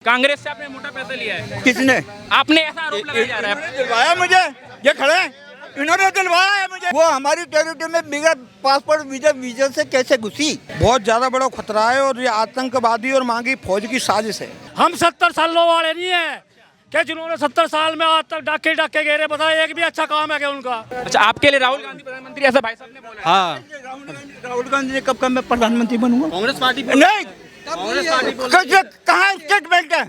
कांग्रेस से आपने मोटा पैसा लिया है। किसने? आपने, ऐसा आरोप लगाया जा रहा है। दिलवाया मुझे, ये खड़े हैं, इन्होंने दिलवाया है मुझे। वो हमारी टेरिटरी में बिगड़ पासपोर्ट वीजा से कैसे घुसी? बहुत ज्यादा बड़ा खतरा है और ये आतंकवादी और मांगी फौज की साजिश है। हम 70 सालों वाले नहीं है कि जिन्होंने 70 साल में आज तक डाके गए बताया एक भी अच्छा काम है क्या उनका? अच्छा, आपके लिए राहुल गांधी प्रधानमंत्री, ऐसा भाई साहब ने बोला? हाँ, राहुल गांधी ने कब मैं प्रधानमंत्री बनूंगा? कांग्रेस पार्टी नहीं, कहाँ स्टेटमेंट है?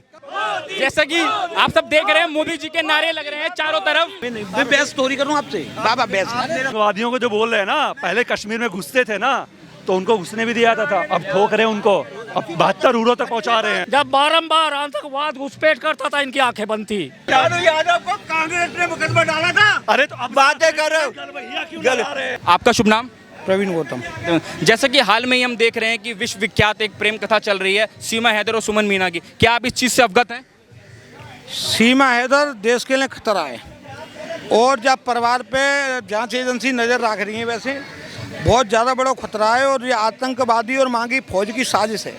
जैसा कि आप सब देख रहे हैं, मोदी जी के नारे लग रहे हैं चारों तरफ। मैं बेस्ट स्टोरी करूँ आपसे बाबा बेस्ट। आतंकवादियों को जो बोल रहे हैं ना, पहले कश्मीर में घुसते थे ना तो उनको घुसने भी दिया था, अब ठोक रहे हैं उनको, अब 72 उड़ों तक पहुंचा रहे हैं। जब बारंबार आतंकवाद घुसपैठ करता था इनकी आंखें बंद थी। यादव को कांग्रेस ने मुकदमा डाला था। अरे तो अब बातें कर रहे हैं। आपका शुभ नाम? प्रवीण गौतम। जैसा कि हाल में ही हम देख रहे हैं कि विश्व विख्यात एक प्रेम कथा चल रही है सीमा हैदर और सुमन मीना की, क्या आप इस चीज से अवगत हैं? सीमा हैदर देश के लिए खतरा है और जब परिवार पे जांच एजेंसी नज़र रख रही है, वैसे बहुत ज़्यादा बड़ा खतरा है और ये आतंकवादी और माँ की फौज की साजिश है।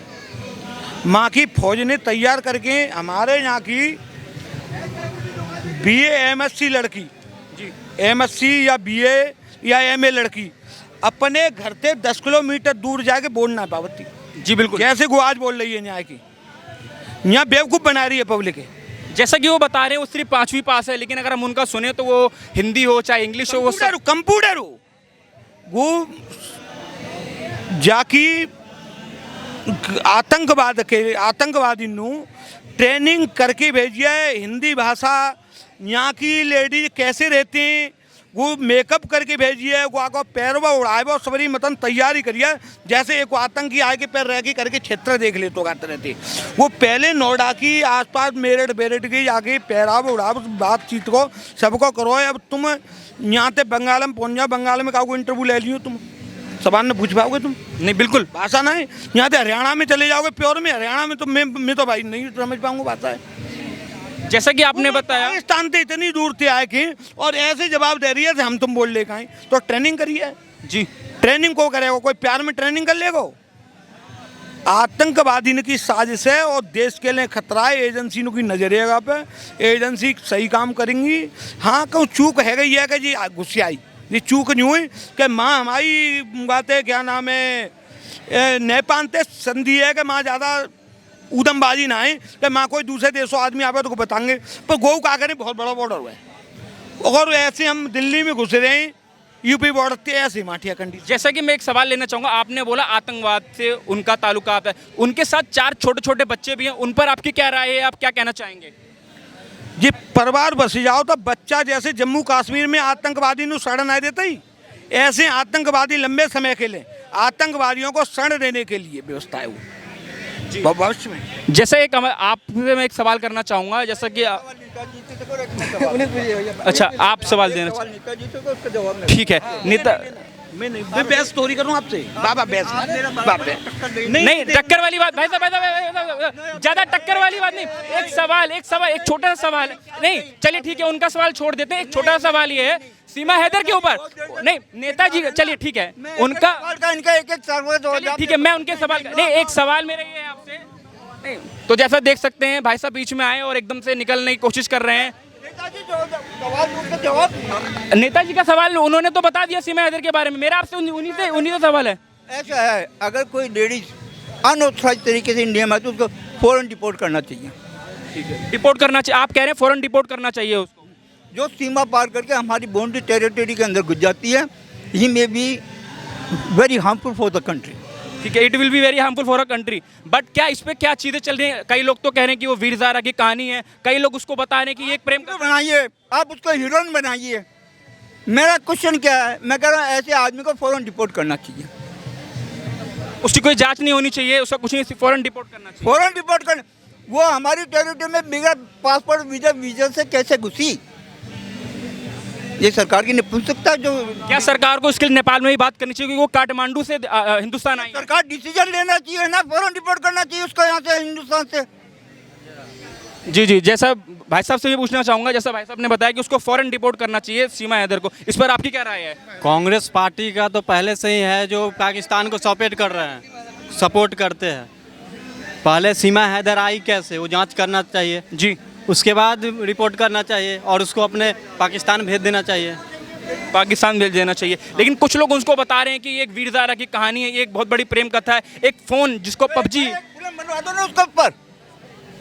माँ की फौज ने तैयार करके हमारे यहाँ की BA MSc लड़की, MSc या BA या MA लड़की अपने घर से 10 किलोमीटर दूर जाके बोलना पावती। जी बिल्कुल, कैसे को आज बोल रही है न्याय की, यहाँ बेवकूफ़ बना रही है पब्लिक है। जैसा कि वो बता रहे हैं वो सिर्फ 5वीं पास है, लेकिन अगर हम उनका सुने तो वो हिंदी हो चाहे इंग्लिश हो, वो कंप्यूटर हो, वो जाकी आतंकवादी नू ट्रेनिंग करके भेजी है। हिंदी भाषा यहाँ की लेडीज कैसे रहती हैं वो मेकअप करके भेजी है। वो आको पैरवा उड़ाए वो सबरी मतन तैयारी करिए, जैसे एक आतंकी आगे पैर रह के करके क्षेत्र देख ले तो गाते रहते। वो पहले नोएडा की आसपास मेरठ बेरठ की आगे पैराव उड़ाव बातचीत को सबको करो। अब तुम यहाँ से बंगाल में पहुँच जाओ, बंगाल में काको इंटरव्यू ले लियो, तुम सवाल न पूछ पाओगे तुम? नहीं, बिल्कुल भाषा ना है। यहाँ से हरियाणा में चले जाओगे, प्योर में हरियाणा में तो मैं तो भाई नहीं समझ पाऊंगा भाषा है। जैसा कि आपने बताया, पाकिस्तान से इतनी दूर से आए कि और ऐसे जवाब दे रही है हम तुम बोल ले कहीं तो ट्रेनिंग करिए। जी, ट्रेनिंग को करेगा कोई प्यार में ट्रेनिंग कर लेगा? आतंकवादी की साजिश है और देश के लिए खतरा है। एजेंसी की नजरिएगा पे एजेंसी सही काम करेंगी। हाँ, कहूँ चूक है गई है कि जी गुस्से आई, ये चूक नहीं हुई कि माँ हमारी बातें क्या नाम है नेपाल से संधि है कि माँ ज़्यादा उदमबाजी ना है कि माँ कोई दूसरे देशों आदमी आवे तो बताएंगे, पर गो का करें बहुत बड़ा बॉर्डर हुआ है और ऐसे हम दिल्ली में घुस रहे हैं, यूपी बॉर्डर से ऐसे माठिया कंडीशन। जैसा कि मैं एक सवाल लेना चाहूँगा, आपने बोला आतंकवाद से उनका ताल्लुकात है, उनके साथ 4 छोटे छोटे बच्चे भी हैं, उन पर आपकी क्या राय है, आप क्या कहना चाहेंगे? जी, परिवार बस जाओ तो बच्चा जैसे जम्मू कश्मीर में आतंकवादी ने शरण नहीं देता ही, ऐसे आतंकवादी लंबे समय के लिए आतंकवादियों को शरण देने के लिए व्यवस्था है वो भविष्य में। जैसे एक आपसे मैं एक सवाल करना चाहूँगा, जैसा कि अच्छा आप सवाल देना, ठीक है नेता, मैं बेस्ट स्टोरी करूं आपसे बाबा बेस्ट नहीं टक्कर वाली बात भाई साहब, ज्यादा टक्कर वाली बात नहीं। एक छोटा सा सवाल नहीं, चलिए ठीक है, उनका सवाल छोड़ देते हैं। एक छोटा सा सवाल ये है सीमा हैदर के ऊपर, नहीं नेताजी, चलिए ठीक है, उनका इनका एक सवाल, ठीक है, मैं उनके सवाल नहीं, एक सवाल मेरा ये है आपसे नहीं। तो जैसा देख सकते हैं भाई साहब बीच में आए और एकदम से निकलने की कोशिश कर रहे हैं। नेताजी का सवाल उन्होंने तो बता दिया सीमा हैदर के बारे में, मेरा आपसे उन्हीं से सवाल है। ऐसा है, अगर कोई लेडीज अनऑथराइज तरीके से इंडिया में तो उसको फौरन डिपोर्ट करना चाहिए। ठीक है, डिपोर्ट करना चाहिए, आप कह रहे हैं फौरन डिपोर्ट करना चाहिए उसको? जो सीमा पार करके हमारी बाउंड्री टेरिटरी के अंदर घुस जाती है, ये may be very harmful for the country. ठीक है, it will be very harmful for a country, but क्या इस पे क्या चीज़ें चल रही हैं? कई लोग तो कह रहे हैं कि वो वीर ज़ारा की कहानी है, कई लोग उसको बता रहे हैं कि ये एक प्रेम बनाइए, आप उसको हीरोइन बनाइए। मेरा क्वेश्चन क्या है, मैं कह रहा हूँ ऐसे आदमी को फौरन डिपोर्ट करना चाहिए। उसकी कोई जांच नहीं होनी चाहिए, उसका कुछ नहीं, फौरन डिपोर्ट करना चाहिए। फौरन डिपोर्ट कर, वो हमारी टेरिटरी में बिगड़ पासपोर्ट वीजा से कैसे घुसी? ये सरकार की निपुणता जो, क्या सरकार को इसके लिए नेपाल में ही बात करनी चाहिए क्योंकि वो काठमांडू से हिंदुस्तान आई? सरकार डिसीजन लेना चाहिए ना, फौरन रिपोर्ट करना चाहिए उसको यहाँ से हिंदुस्तान से। जी, जैसा भाई साहब से ये पूछना चाहूँगा, जैसा भाई साहब ने बताया कि उसको फौरन डिपोर्ट करना चाहिए सीमा हैदर को, इस पर आपकी क्या राय है? कांग्रेस पार्टी का तो पहले से ही है जो पाकिस्तान को सपोर्ट कर रहे हैं, सपोर्ट करते हैं। पहले सीमा हैदर आई कैसे, वो जांच करना चाहिए, जी उसके बाद रिपोर्ट करना चाहिए और उसको अपने पाकिस्तान भेज देना चाहिए। पाकिस्तान भेज देना चाहिए। लेकिन कुछ लोग उसको बता रहे हैं कि ये एक वीर ज़ारा की कहानी है, ये एक बहुत बड़ी प्रेम कथा है। एक फ़ोन जिसको पबजी, फिल्म बनवा दो ना उसके ऊपर।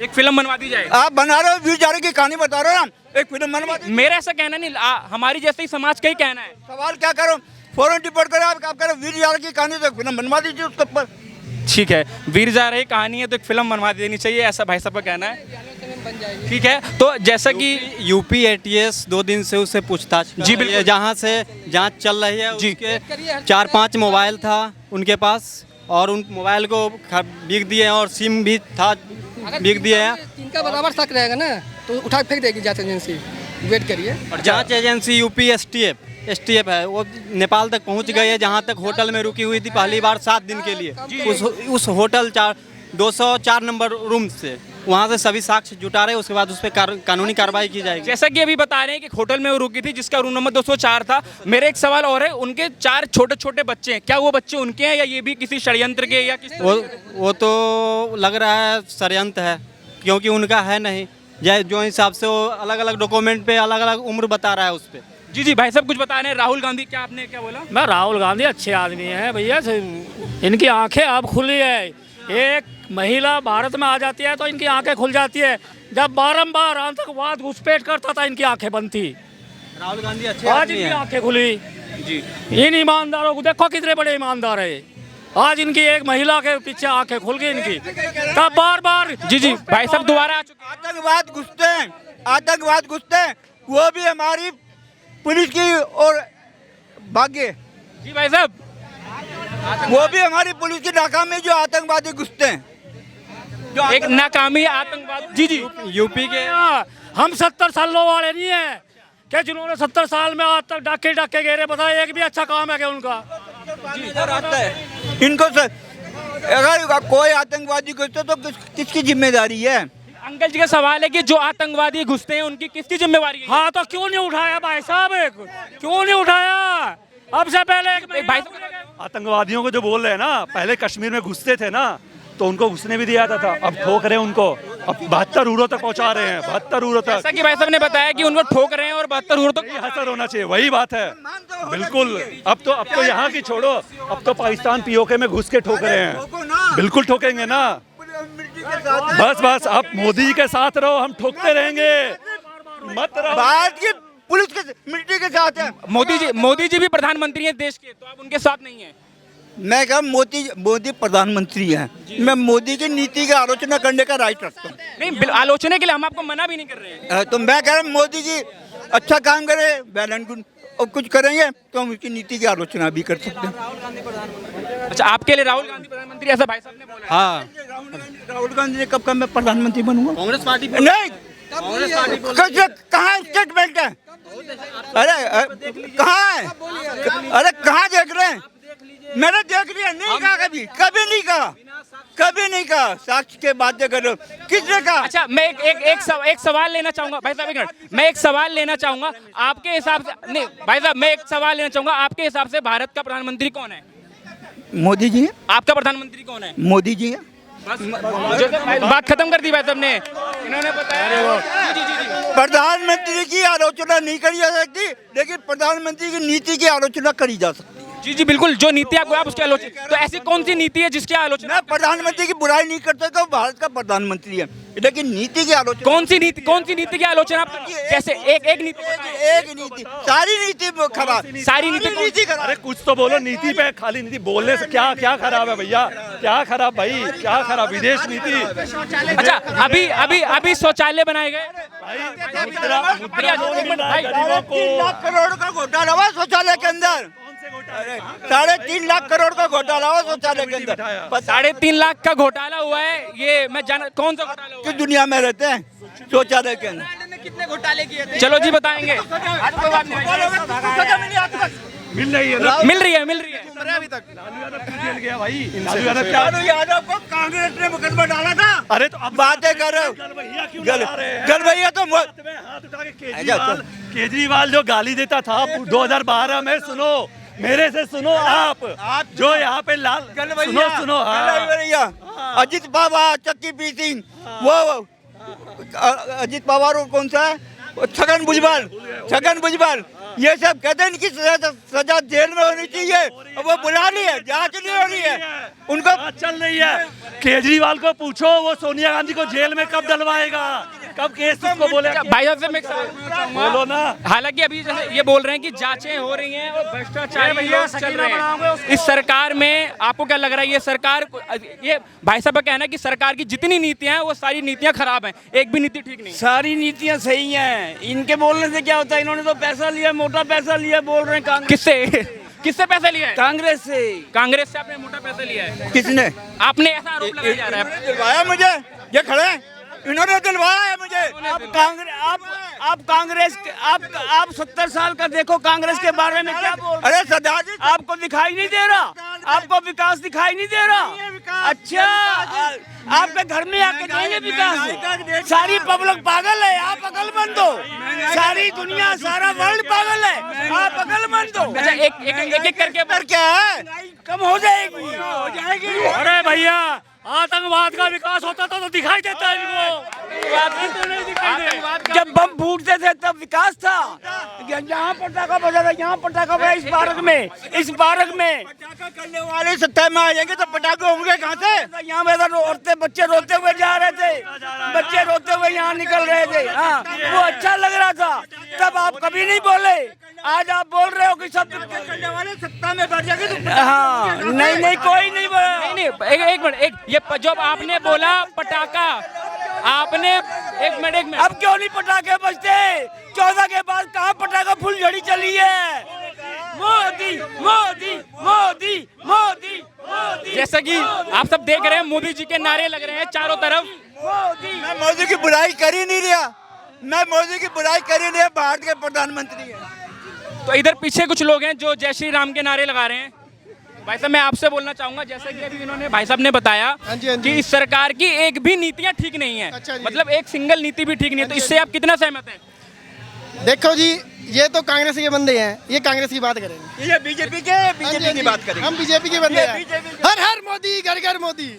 एक फिल्म बनवा दी जाए। आप बना रहे हो वीर ज़ारा की कहानी बता रहे हो ना, एक फिल्म बनवा दो। मेरा ऐसा कहना नहीं, हमारी जैसे ही समाज का ही कहना है। सवाल क्या करो, फौरन रिपोर्ट करो। आप कह रहे हो वीर ज़ारा की कहानी, तो एक फिल्म बनवा दीजिए उसके ऊपर। ठीक है, वीर ज़ारा की कहानी है तो एक फिल्म बनवा देनी चाहिए, ऐसा भाई साहब का कहना है। ठीक है, तो जैसा कि यूपी एटीएस 2 दिन से उससे पूछताछ जी, बिल्कुल। जहाँ से जांच चल रही है, जी। उसके 4-5 मोबाइल था उनके पास और उन मोबाइल को बिक दिए हैं और सिम भी था, बिक दिए हैं। इनका बराबर शक रहेगा ना तो उठा फेंक देगी जांच एजेंसी, वेट करिए। और जांच एजेंसी यूपी एसटीएफ है, वो नेपाल तक पहुंच गई है, जहां तक होटल में रुकी हुई थी पहली बार 7 दिन के लिए। उस होटल 204 नंबर रूम से वहां से सभी साक्ष्य जुटा रहे, उसके बाद उस पर कानूनी कार्रवाई की जाएगी। जैसा कि अभी बता रहे हैं कि होटल में वो रुकी थी जिसका रूम नंबर 204 था। मेरा एक सवाल और है, उनके 4 छोटे छोटे बच्चे हैं, क्या वो बच्चे उनके हैं या ये भी किसी षड्यंत्र के या किस? वो तो लग रहा है षड्यंत्र है, क्योंकि उनका है नहीं। जो हिसाब से वो अलग अलग डॉक्यूमेंट पे अलग अलग उम्र बता रहा है उस पर। जी जी, भाई साहब कुछ बता रहे हैं। राहुल गांधी, क्या आपने क्या बोला? मैं राहुल गांधी अच्छे आदमी हैं भैया, इनकी आंखें अब खुली है। एक महिला भारत में आ जाती है तो इनकी आंखें खुल जाती है। जब बारंबार आतंकवाद घुसपैठ करता था इनकी आंखें बंद थी। राहुल गांधी अच्छे आज आदमी इनकी हैं। आंखें खुली। जी, इन ईमानदारों को देखो कितने बड़े ईमानदार है। आज इनकी एक महिला के पीछे आंखें खुल गई इनकी। तब बार बार जी जी, भाई साहब दोबारा आ चुके हैं। आतंकवाद घुसते हैं, वो भी हमारी पुलिस की और भाग्य, जी भाई साहब, वो भी हमारी पुलिस की नाकामी जो आतंकवादी घुसते हैं। एक नाकामी आतंकवाद। जी जी, यूपी के हम 70 सालों वाले नहीं है कि जिन्होंने 70 साल में आज तक डाके डाके गए। बताए एक भी अच्छा काम है क्या उनका? इनको अगर कोई आतंकवादी घुसते तो किसकी जिम्मेदारी है? अंकल जी का सवाल है कि जो आतंकवादी घुसते हैं उनकी किसकी जिम्मेवारी है? हाँ तो क्यों नहीं उठाया भाई साहब, क्यों नहीं उठाया? अब से पहले एक भाई आतंकवादियों को जो बोल रहे हैं ना, पहले कश्मीर में घुसते थे ना तो उनको घुसने भी दिया था। अब ठोक रहे हैं उनको, अब 72 उरों तक पहुंचा रहे हैं, 72 उरों तक। जैसा कि भाई साहब ने बताया कि उनको ठोक रहे हैं और 72 उरों तक। यही असर होना चाहिए, वही बात है बिल्कुल। अब तो यहाँ की छोड़ो, अब तो पाकिस्तान पीओके में घुस के ठोक रहे हैं। बिल्कुल ठोकेंगे ना, बस आप मोदी जी के साथ रहो, हम ठोकते रहेंगे, मत रहो। भारत की पुलिस के मिलिट्री के साथ है। मोदी जी भी प्रधानमंत्री हैं देश के, तो आप उनके साथ नहीं है? मैं कहा मोदी प्रधानमंत्री हैं, मैं मोदी की नीति की आलोचना करने का राइट रखता हूँ। नहीं, आलोचना के लिए हम आपको मना भी नहीं कर रहे हैं। तो मैं कह रहा हूँ मोदी जी अच्छा काम करे, वेल एंड गुड, और कुछ करेंगे तो हम उसकी नीति की आलोचना भी कर सकते हैं। अच्छा, आपके लिए राहुल गांधी प्रधानमंत्री ऐसा भाई साहब ने बोला? हाँ, राहुल गांधी ने कब मैं प्रधानमंत्री बनूंगा? कांग्रेस पार्टी नहीं, कहाँ स्टेटमेंट है? अरे कहाँ है? अरे कहाँ देख रहे हैं? मैंने देख लिया, नहीं कहा, कभी नहीं कहा। साक्ष्य के बातें करो, किसने कहा? अच्छा, मैं एक सवाल लेना चाहूंगा भाई साहब, एक मिनट। मैं एक सवाल लेना चाहूंगा आपके हिसाब से। नहीं भाई साहब, मैं एक सवाल लेना चाहूंगा आपके हिसाब से भारत का प्रधानमंत्री कौन है? मोदी जी हैं। आपका प्रधानमंत्री कौन है? मोदी जी हैं। बस बात खत्म कर दी भाई साहब ने, इन्होंने बताया। जी जी जी, प्रधानमंत्री की आलोचना नहीं करी जा सकती, लेकिन प्रधानमंत्री की नीति की आलोचना करी जा सकती है। जी जी बिल्कुल, जो नीति आपको आप उसकी आलोचना। तो ऐसी कौन सी नीति है जिसकी आलोचना? मैं प्रधानमंत्री की बुराई नहीं करता, तो भारत का प्रधानमंत्री है, लेकिन नीति की आलोचना। कौन सी नीति की आलोचना आप कैसे? एक नीति बताएं। एक नीति, सारी नीति खराब, सारी नीति खराब। अरे कुछ तो बोलो, नीति पे खाली नीति बोलने से क्या खराब है भैया? क्या खराब भाई, क्या खराब? विदेश नीति। अच्छा, अभी शौचालय बनाए गए। मुद्रा लोन मिल रहा है गरीबों को। 3 लाख करोड़ का घोटाला हुआ शौचालय के अंदर। 3.5 लाख करोड़ का घोटाला हुआ शौचालय के अंदर। 3.5 लाख का घोटाला हुआ है, ये मैं जाना कौन सा घोटाला हुआ किस दुनिया में रहते हैं शौचालय के अंदर? कितने घोटाले किए थे? चलो जी बताएंगे। मिल रही है, मिल रही है अभी तक जेल गया भाई। लालू यादव क्या? लालू यादव को कांग्रेस ने मुकदमा डाला था। अरे तो अब बातें कर रहे हो। गलबैया क्यों लगा रहे हैं? गलबैया तो हाथ में हाथ उठा के केजरीवाल जो गाली देता था 2012 में, सुनो, मेरे से सुनो आप जो यहाँ पे लाल सुनो सुनो हाँ भैया अजीत बाबा चक्की पी सिंह वो अजीत पवार और कौन सा है वो छगन भुजबल ये सब कहते हैं इनकी सजा जेल में होनी चाहिए और वो बुला रही है जांच नहीं हो रही है उनको बात चल रही है। केजरीवाल को पूछो वो सोनिया गांधी को जेल में कब डलवाएगा, कब केस उसको बोलेगा। भाई साहब से मैं एक सवाल पूछना चाहूंगा। बोलो ना। हालांकि अभी जैसे ये बोल रहे हैं कि जांचें हो रही हैं और भ्रष्टाचारी लोग चल रहे हैं इस सरकार में, आपको क्या लग रहा है ये सरकार, ये भाई साहब का कहना है कि सरकार की जितनी नीतियां हैं वो सारी नीतियां खराब हैं, एक भी नीति ठीक नहीं। सारी नीतियां सही हैं, इनके बोलने से क्या होता है, इन्होंने तो पैसा लिया, मोटा पैसा लिया, बोल रहे हैं कांग्रेस किससे पैसा लिया है? कांग्रेस से आपने मोटा पैसा लिया है। किसने आपने ऐसा आरोप लगाया जा रहा है। दिलवाया मुझे, ये खड़े हैं, इन्होंने दिलवाया है मुझे। आप कांग्रेस आप 70 साल का देखो कांग्रेस के बारे में क्या बोल रहे अरे सरदार जी हैं? आपको दिखाई नहीं दे रहा, आपको विकास दिखाई नहीं दे रहा। अच्छा आपके घर में आके नहीं है विकास, सारी पब्लिक पागल है, आप अकलमंद हो, सारी दुनिया सारा वर्ल्ड पागल है, आप अकलमंद हो। अच्छा एक करके पर क्या है कम हो जाएगी। अरे भैया आतंकवाद का विकास होता तो दिखाई देता है इनको, जब बम फूटते थे तब विकास था। यहाँ पटाखा बजा था, यहाँ पटाखा बजा इस पार्क में पटाखा करने वाले सत्ता में आ जाएंगे तो पटाखे होंगे कहाँ से? यहाँ पे बच्चे रोते हुए जा रहे थे, बच्चे रोते हुए यहाँ निकल रहे थे। हाँ वो अच्छा लग रहा था, तब आप कभी नहीं बोले, आज आप बोल रहे हो कि सब करने वाले सत्ता में बैठ जाएंगे तो हाँ नहीं कोई नहीं बोला। नहीं एक मिनट ये जब आपने बोला पटाखा, आपने एक मिनट अब क्यों नहीं पटाखे बजते? 14 के बाद कहाँ पटाखा फुलझड़ी चली है? मोदी मोदी मोदी मोदी मोदी। जैसा कि आप सब देख रहे हैं मोदी जी के नारे लग रहे हैं चारों तरफ। मैं मोदी की बुराई कर ही नहीं रहा, मैं मोदी की बुराई कर ही नहीं, भारत के प्रधानमंत्री हैं। तो इधर पीछे कुछ लोग हैं जो जय श्री राम के नारे लगा रहे हैं। भाई साहब मैं आपसे बोलना चाहूंगा, जैसे कि अभी इन्होंने भाई साहब ने बताया कि इस सरकार की एक भी नीतियां ठीक नहीं है, मतलब एक सिंगल नीति भी ठीक नहीं है, तो इससे आप कितना सहमत हैं? देखो जी, ये तो कांग्रेस के बंदे हैं, ये कांग्रेस की बात करेंगे, ये बीजेपी की बात करेंगे। हम बीजेपी के बंदे हैं। हर हर मोदी, घर घर मोदी।